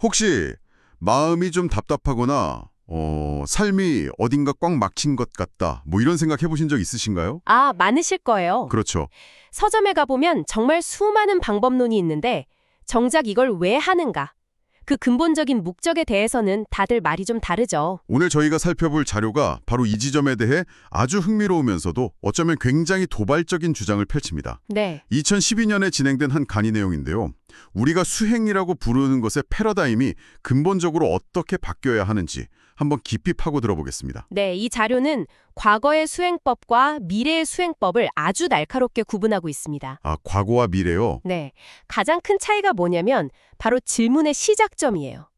혹시 마음이 좀 답답하거나 삶이 어딘가 꽉 막힌 것 같다. 뭐 이런 생각 해보신 적 있으신가요? 아, 많으실 거예요. 그렇죠. 서점에 가보면 정말 수많은 방법론이 있는데 정작 이걸 왜 하는가? 그 근본적인 목적에 대해서는 다들 말이 좀 다르죠. 오늘 저희가 살펴볼 자료가 바로 이 지점에 대해 아주 흥미로우면서도 어쩌면 굉장히 도발적인 주장을 펼칩니다. 네. 2012년에 진행된 한 강의 내용인데요. 우리가 수행이라고 부르는 것의 패러다임이 근본적으로 어떻게 바뀌어야 하는지 한번 깊이 파고 들어보겠습니다. 네, 이 자료는 과거의 수행법과 미래의 수행법을 아주 날카롭게 구분하고 있습니다. 아, 과거와 미래요? 네, 가장 큰 차이가 뭐냐면 바로 질문의 시작점이에요.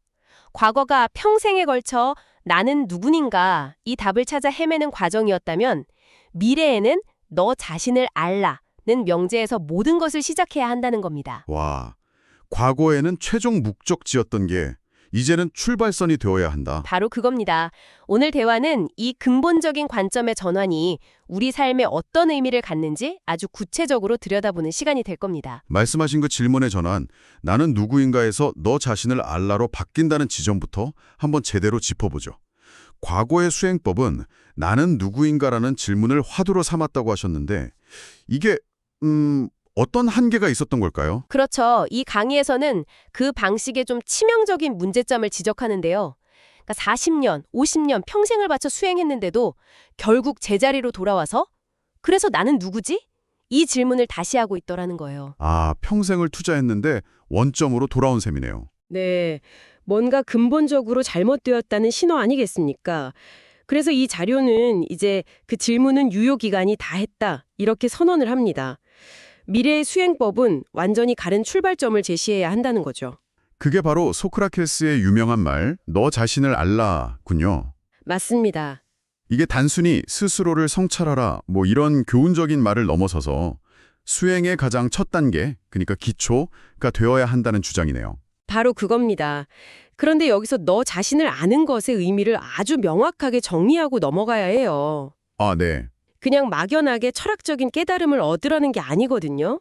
과거가 평생에 걸쳐 나는 누구인가 이 답을 찾아 헤매는 과정이었다면 미래에는 너 자신을 알라는 명제에서 모든 것을 시작해야 한다는 겁니다. 와, 과거에는 최종 목적지였던 게 이제는 출발선이 되어야 한다. 바로 그겁니다. 오늘 대화는 이 근본적인 관점의 전환이 우리 삶에 어떤 의미를 갖는지 아주 구체적으로 들여다보는 시간이 될 겁니다. 말씀하신 그 질문의 전환, 나는 누구인가에서 너 자신을 알라로 바뀐다는 지점부터 한번 제대로 짚어보죠. 과거의 수행법은 나는 누구인가라는 질문을 화두로 삼았다고 하셨는데 이게 어떤 한계가 있었던 걸까요? 그렇죠. 이 강의에서는 그 방식의 좀 치명적인 문제점을 지적하는데요. 그러니까 40년, 50년 평생을 바쳐 수행했는데도 결국 제자리로 돌아와서 그래서 나는 누구지? 이 질문을 다시 하고 있더라는 거예요. 아, 평생을 투자했는데 원점으로 돌아온 셈이네요. 네, 뭔가 근본적으로 잘못되었다는 신호 아니겠습니까? 그래서 이 자료는 이제 그 질문은 유효기간이 다 했다, 이렇게 선언을 합니다. 미래의 수행법은 완전히 다른 출발점을 제시해야 한다는 거죠. 그게 바로 소크라테스의 유명한 말, 너 자신을 알라군요. 맞습니다. 이게 단순히 스스로를 성찰하라 뭐 이런 교훈적인 말을 넘어서서 수행의 가장 첫 단계, 그러니까 기초가 되어야 한다는 주장이네요. 바로 그겁니다. 그런데 여기서 너 자신을 아는 것의 의미를 아주 명확하게 정리하고 넘어가야 해요. 아, 네. 그냥 막연하게 철학적인 깨달음을 얻으라는 게 아니거든요.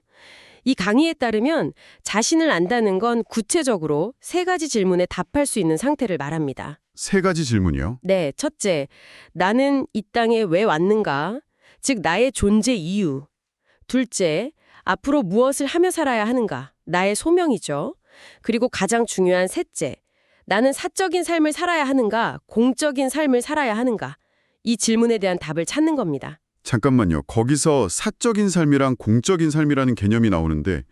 이 강의에 따르면 자신을 안다는 건 구체적으로 3가지 질문에 답할 수 있는 상태를 말합니다. 3가지 질문이요? 네, 첫째, 나는 이 땅에 왜 왔는가? 즉, 나의 존재 이유. 둘째, 앞으로 무엇을 하며 살아야 하는가? 나의 소명이죠. 그리고 가장 중요한 셋째, 나는 사적인 삶을 살아야 하는가? 공적인 삶을 살아야 하는가? 이 질문에 대한 답을 찾는 겁니다. 잠깐만요. 거기서 사적인 삶이랑 공적인 삶이라는 개념이 나오는데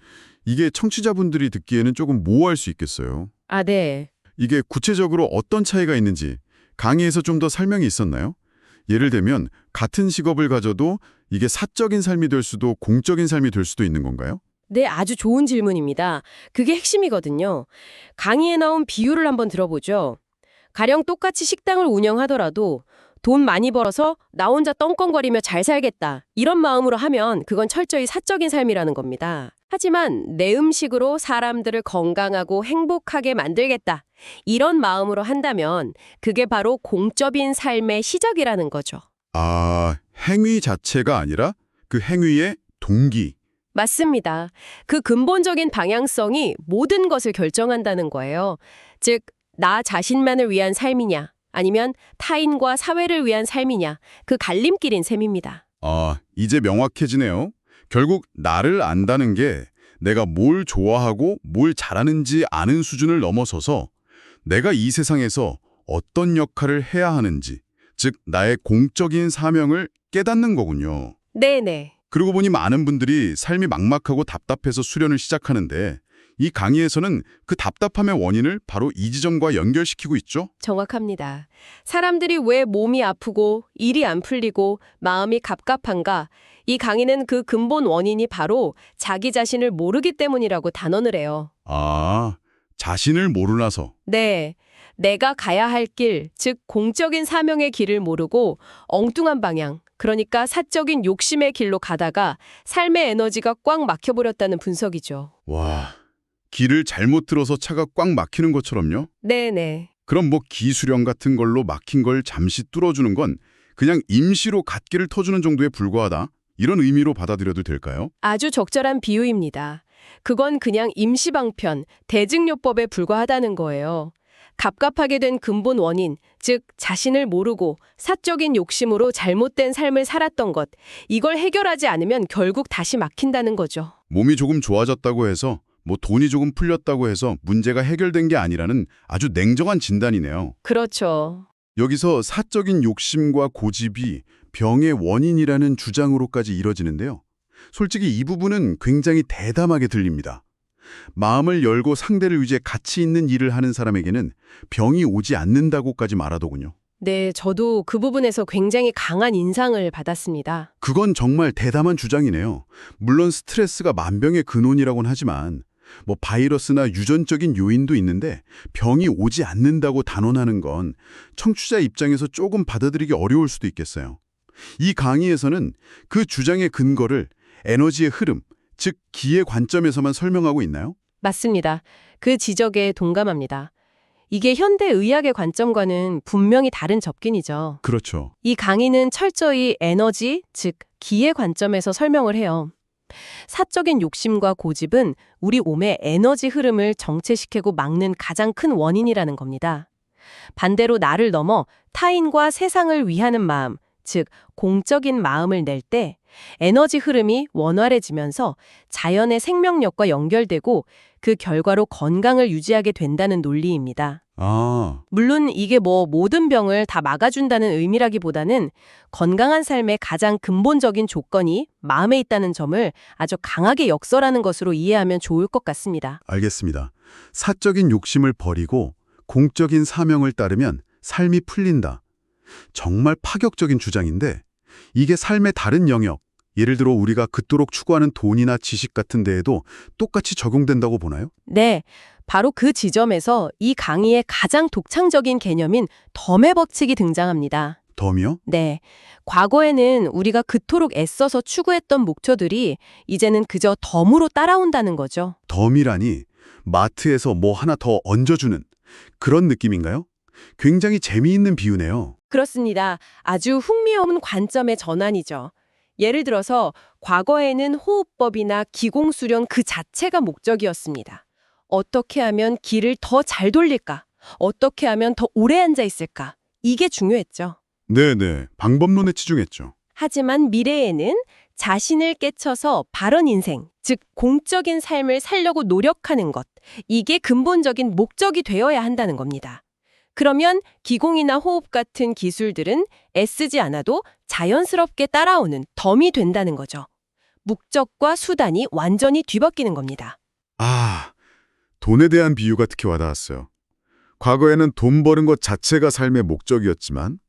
이게 청취자분들이 듣기에는 조금 모호할 수 있겠어요. 아, 네. 이게 구체적으로 어떤 차이가 있는지 강의에서 좀 더 설명이 있었나요? 예를 들면 같은 직업을 가져도 이게 사적인 삶이 될 수도 공적인 삶이 될 수도 있는 건가요? 네, 아주 좋은 질문입니다. 그게 핵심이거든요. 강의에 나온 비유를 한번 들어보죠. 가령 똑같이 식당을 운영하더라도 돈 많이 벌어서 나 혼자 떵떵거리며 잘 살겠다, 이런 마음으로 하면 그건 철저히 사적인 삶이라는 겁니다. 하지만 내 음식으로 사람들을 건강하고 행복하게 만들겠다, 이런 마음으로 한다면 그게 바로 공적인 삶의 시작이라는 거죠. 아, 행위 자체가 아니라 그 행위의 동기. 맞습니다. 그 근본적인 방향성이 모든 것을 결정한다는 거예요. 즉, 나 자신만을 위한 삶이냐, 아니면 타인과 사회를 위한 삶이냐, 그 갈림길인 셈입니다. 아, 이제 명확해지네요. 결국 나를 안다는 게 내가 뭘 좋아하고 뭘 잘하는지 아는 수준을 넘어서서 내가 이 세상에서 어떤 역할을 해야 하는지, 즉 나의 공적인 사명을 깨닫는 거군요. 네네. 그러고 보니 많은 분들이 삶이 막막하고 답답해서 수련을 시작하는데 이 강의에서는 그 답답함의 원인을 바로 이 지점과 연결시키고 있죠? 정확합니다. 사람들이 왜 몸이 아프고 일이 안 풀리고 마음이 갑갑한가? 이 강의는 그 근본 원인이 바로 자기 자신을 모르기 때문이라고 단언을 해요. 아, 자신을 모르나서. 네. 내가 가야 할 길, 즉 공적인 사명의 길을 모르고 엉뚱한 방향, 그러니까 사적인 욕심의 길로 가다가 삶의 에너지가 꽉 막혀버렸다는 분석이죠. 와, 길을 잘못 들어서 차가 꽉 막히는 것처럼요? 네네. 그럼 뭐 기수령 같은 걸로 막힌 걸 잠시 뚫어주는 건 그냥 임시로 갓길을 터주는 정도에 불과하다? 이런 의미로 받아들여도 될까요? 아주 적절한 비유입니다. 그건 그냥 임시방편, 대증요법에 불과하다는 거예요. 갑갑하게 된 근본 원인, 즉 자신을 모르고 사적인 욕심으로 잘못된 삶을 살았던 것, 이걸 해결하지 않으면 결국 다시 막힌다는 거죠. 몸이 조금 좋아졌다고 해서 돈이 조금 풀렸다고 해서 문제가 해결된 게 아니라는 아주 냉정한 진단이네요. 그렇죠. 여기서 사적인 욕심과 고집이 병의 원인이라는 주장으로까지 이뤄지는데요. 솔직히 이 부분은 굉장히 대담하게 들립니다. 마음을 열고 상대를 위해 가치 있는 일을 하는 사람에게는 병이 오지 않는다고까지 말하더군요. 네, 저도 그 부분에서 굉장히 강한 인상을 받았습니다. 그건 정말 대담한 주장이네요. 물론 스트레스가 만병의 근원이라고는 하지만 바이러스나 유전적인 요인도 있는데 병이 오지 않는다고 단언하는 건 청취자 입장에서 조금 받아들이기 어려울 수도 있겠어요. 이 강의에서는 그 주장의 근거를 에너지의 흐름, 즉 기의 관점에서만 설명하고 있나요? 맞습니다. 그 지적에 동감합니다. 이게 현대 의학의 관점과는 분명히 다른 접근이죠. 그렇죠. 이 강의는 철저히 에너지, 즉 기의 관점에서 설명을 해요. 사적인 욕심과 고집은 우리 몸의 에너지 흐름을 정체시키고 막는 가장 큰 원인이라는 겁니다. 반대로 나를 넘어 타인과 세상을 위하는 마음, 즉 공적인 마음을 낼 때 에너지 흐름이 원활해지면서 자연의 생명력과 연결되고 그 결과로 건강을 유지하게 된다는 논리입니다. 물론 이게 모든 병을 다 막아준다는 의미라기보다는 건강한 삶의 가장 근본적인 조건이 마음에 있다는 점을 아주 강하게 역설하는 것으로 이해하면 좋을 것 같습니다. 알겠습니다. 사적인 욕심을 버리고 공적인 사명을 따르면 삶이 풀린다. 정말 파격적인 주장인데 이게 삶의 다른 영역, 예를 들어 우리가 그토록 추구하는 돈이나 지식 같은 데에도 똑같이 적용된다고 보나요? 네, 바로 그 지점에서 이 강의의 가장 독창적인 개념인 덤의 법칙이 등장합니다. 덤이요? 네, 과거에는 우리가 그토록 애써서 추구했던 목표들이 이제는 그저 덤으로 따라온다는 거죠. 덤이라니 마트에서 하나 더 얹어주는 그런 느낌인가요? 굉장히 재미있는 비유네요. 그렇습니다. 아주 흥미로운 관점의 전환이죠. 예를 들어서 과거에는 호흡법이나 기공수련 그 자체가 목적이었습니다. 어떻게 하면 기를 더 잘 돌릴까? 어떻게 하면 더 오래 앉아 있을까? 이게 중요했죠. 네네, 방법론에 치중했죠. 하지만 미래에는 자신을 깨쳐서 바른 인생, 즉 공적인 삶을 살려고 노력하는 것, 이게 근본적인 목적이 되어야 한다는 겁니다. 그러면 기공이나 호흡 같은 기술들은 애쓰지 않아도 자연스럽게 따라오는 덤이 된다는 거죠. 목적과 수단이 완전히 뒤바뀌는 겁니다. 돈에 대한 비유가 특히 와닿았어요. 과거에는 돈 버는 것 자체가 삶의 목적이었지만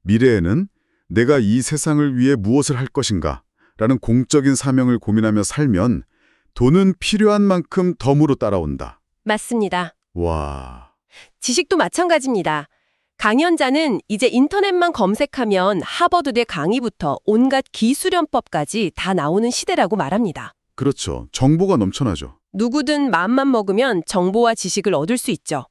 미래에는 내가 이 세상을 위해 무엇을 할 것인가 라는 공적인 사명을 고민하며 살면 돈은 필요한 만큼 덤으로 따라온다. 맞습니다. 와... 지식도 마찬가지입니다. 강연자는 이제 인터넷만 검색하면 하버드대 강의부터 온갖 기수련법까지 다 나오는 시대라고 말합니다. 그렇죠. 정보가 넘쳐나죠. 누구든 마음만 먹으면 정보와 지식을 얻을 수 있죠.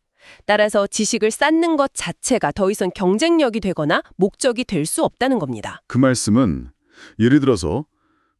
따라서 지식을 쌓는 것 자체가 더 이상 경쟁력이 되거나 목적이 될 수 없다는 겁니다. 그 말씀은 예를 들어서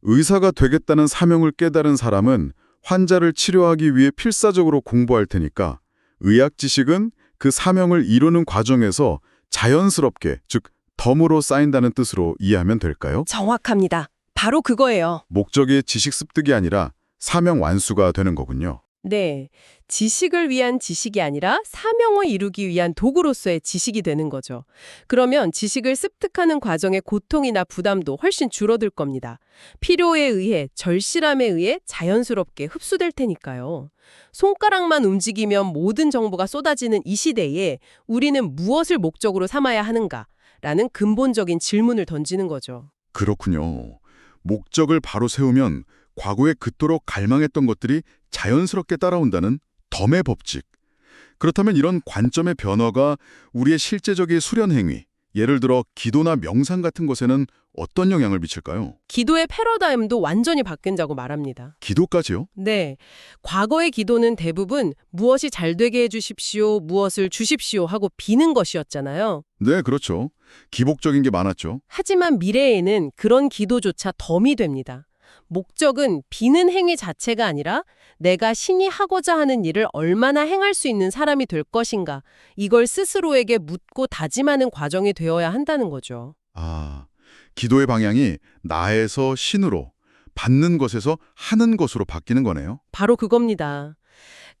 의사가 되겠다는 사명을 깨달은 사람은 환자를 치료하기 위해 필사적으로 공부할 테니까 의학 지식은 그 사명을 이루는 과정에서 자연스럽게, 즉 덤으로 쌓인다는 뜻으로 이해하면 될까요? 정확합니다. 바로 그거예요. 목적이 지식 습득이 아니라 사명 완수가 되는 거군요. 네, 지식을 위한 지식이 아니라 사명을 이루기 위한 도구로서의 지식이 되는 거죠. 그러면 지식을 습득하는 과정의 고통이나 부담도 훨씬 줄어들 겁니다. 필요에 의해, 절실함에 의해 자연스럽게 흡수될 테니까요. 손가락만 움직이면 모든 정보가 쏟아지는 이 시대에 우리는 무엇을 목적으로 삼아야 하는가라는 근본적인 질문을 던지는 거죠. 그렇군요. 목적을 바로 세우면 과거에 그토록 갈망했던 것들이 자연스럽게 따라온다는 덤의 법칙. 그렇다면 이런 관점의 변화가 우리의 실제적인 수련 행위, 예를 들어 기도나 명상 같은 것에는 어떤 영향을 미칠까요? 기도의 패러다임도 완전히 바뀐다고 말합니다. 기도까지요? 네, 과거의 기도는 대부분 무엇이 잘 되게 해주십시오, 무엇을 주십시오 하고 비는 것이었잖아요. 네, 그렇죠. 기복적인 게 많았죠. 하지만 미래에는 그런 기도조차 덤이 됩니다. 목적은 비는 행위 자체가 아니라 내가 신이 하고자 하는 일을 얼마나 행할 수 있는 사람이 될 것인가, 이걸 스스로에게 묻고 다짐하는 과정이 되어야 한다는 거죠. 아, 기도의 방향이 나에서 신으로, 받는 것에서 하는 것으로 바뀌는 거네요. 바로 그겁니다.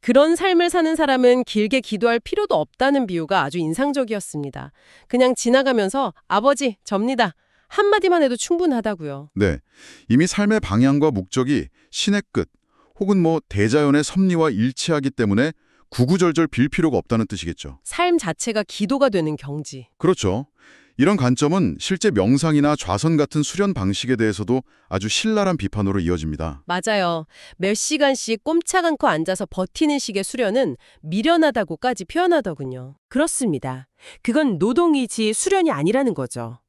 그런 삶을 사는 사람은 길게 기도할 필요도 없다는 비유가 아주 인상적이었습니다. 그냥 지나가면서 아버지, 접니다. 한마디만 해도 충분하다고요. 네, 이미 삶의 방향과 목적이 신의 끝, 혹은 대자연의 섭리와 일치하기 때문에 구구절절 빌 필요가 없다는 뜻이겠죠. 삶 자체가 기도가 되는 경지. 그렇죠. 이런 관점은 실제 명상이나 좌선 같은 수련 방식에 대해서도 아주 신랄한 비판으로 이어집니다. 맞아요. 몇 시간씩 꼼짝 않고 앉아서 버티는 식의 수련은 미련하다고까지 표현하더군요. 그렇습니다. 그건 노동이지 수련이 아니라는 거죠.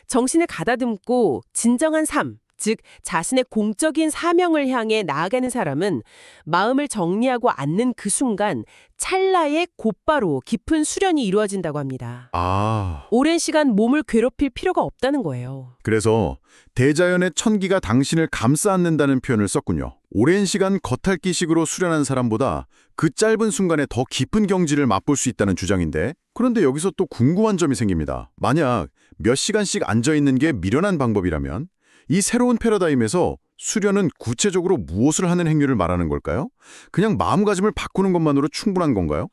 정신을 가다듬고 진정한 삶, 즉 자신의 공적인 사명을 향해 나아가는 사람은 마음을 정리하고 앉는 그 순간 찰나에 곧바로 깊은 수련이 이루어진다고 합니다. 아, 오랜 시간 몸을 괴롭힐 필요가 없다는 거예요. 그래서 대자연의 천기가 당신을 감싸 안는다는 표현을 썼군요. 오랜 시간 겉핥기식으로 수련한 사람보다 그 짧은 순간에 더 깊은 경지를 맛볼 수 있다는 주장인데, 그런데 여기서 또 궁금한 점이 생깁니다. 만약 몇 시간씩 앉아있는 게 미련한 방법이라면 이 새로운 패러다임에서 수련은 구체적으로 무엇을 하는 행위를 말하는 걸까요? 그냥 마음가짐을 바꾸는 것만으로 충분한 건가요?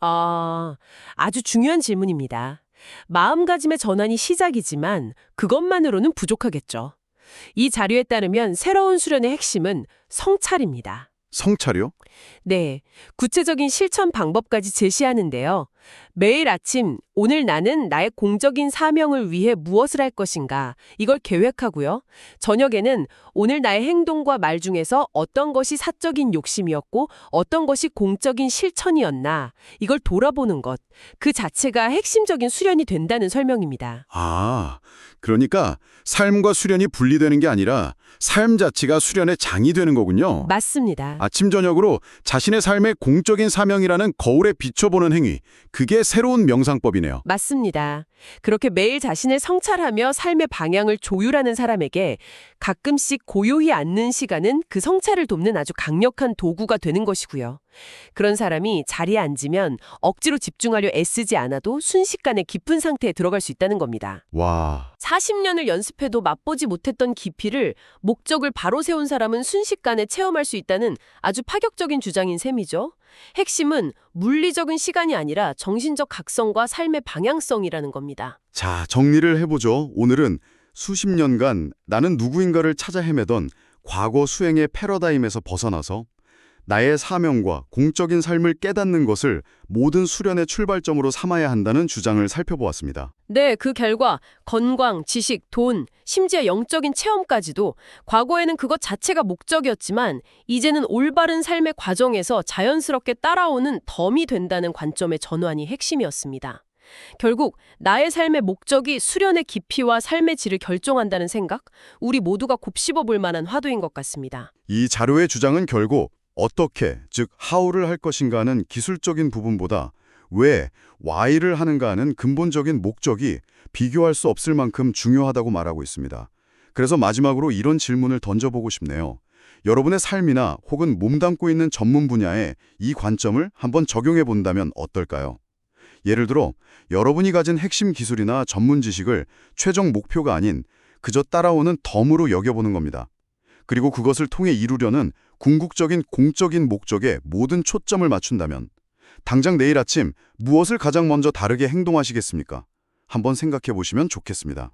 아주 중요한 질문입니다. 마음가짐의 전환이 시작이지만 그것만으로는 부족하겠죠. 이 자료에 따르면 새로운 수련의 핵심은 성찰입니다. 성찰이요? 네, 구체적인 실천 방법까지 제시하는데요. 매일 아침 오늘 나는 나의 공적인 사명을 위해 무엇을 할 것인가 이걸 계획하고요. 저녁에는 오늘 나의 행동과 말 중에서 어떤 것이 사적인 욕심이었고 어떤 것이 공적인 실천이었나 이걸 돌아보는 것, 그 자체가 핵심적인 수련이 된다는 설명입니다. 아, 그러니까 삶과 수련이 분리되는 게 아니라 삶 자체가 수련의 장이 되는 거군요. 맞습니다. 아침 저녁으로 자신의 삶의 공적인 사명이라는 거울에 비춰보는 행위, 그게 새로운 명상법이네요. 맞습니다. 그렇게 매일 자신을 성찰하며 삶의 방향을 조율하는 사람에게 가끔씩 고요히 앉는 시간은 그 성찰을 돕는 아주 강력한 도구가 되는 것이고요. 그런 사람이 자리에 앉으면 억지로 집중하려 애쓰지 않아도 순식간에 깊은 상태에 들어갈 수 있다는 겁니다. 와, 40년을 연습해도 맛보지 못했던 깊이를 목적을 바로 세운 사람은 순식간에 체험할 수 있다는 아주 파격적인 주장인 셈이죠. 핵심은 물리적인 시간이 아니라 정신적 각성과 삶의 방향성이라는 겁니다. 자, 정리를 해보죠. 오늘은 수십 년간 나는 누구인가를 찾아 헤매던 과거 수행의 패러다임에서 벗어나서 나의 사명과 공적인 삶을 깨닫는 것을 모든 수련의 출발점으로 삼아야 한다는 주장을 살펴보았습니다. 네, 그 결과 건강, 지식, 돈, 심지어 영적인 체험까지도 과거에는 그것 자체가 목적이었지만 이제는 올바른 삶의 과정에서 자연스럽게 따라오는 덤이 된다는 관점의 전환이 핵심이었습니다. 결국 나의 삶의 목적이 수련의 깊이와 삶의 질을 결정한다는 생각, 우리 모두가 곱씹어 볼 만한 화두인 것 같습니다. 이 자료의 주장은 결국 어떻게, 즉 how를 할 것인가 하는 기술적인 부분보다 왜, why를 하는가 하는 근본적인 목적이 비교할 수 없을 만큼 중요하다고 말하고 있습니다. 그래서 마지막으로 이런 질문을 던져보고 싶네요. 여러분의 삶이나 혹은 몸담고 있는 전문 분야에 이 관점을 한번 적용해 본다면 어떨까요? 예를 들어 여러분이 가진 핵심 기술이나 전문 지식을 최종 목표가 아닌 그저 따라오는 덤으로 여겨보는 겁니다. 그리고 그것을 통해 이루려는 궁극적인 공적인 목적에 모든 초점을 맞춘다면 당장 내일 아침 무엇을 가장 먼저 다르게 행동하시겠습니까? 한번 생각해 보시면 좋겠습니다.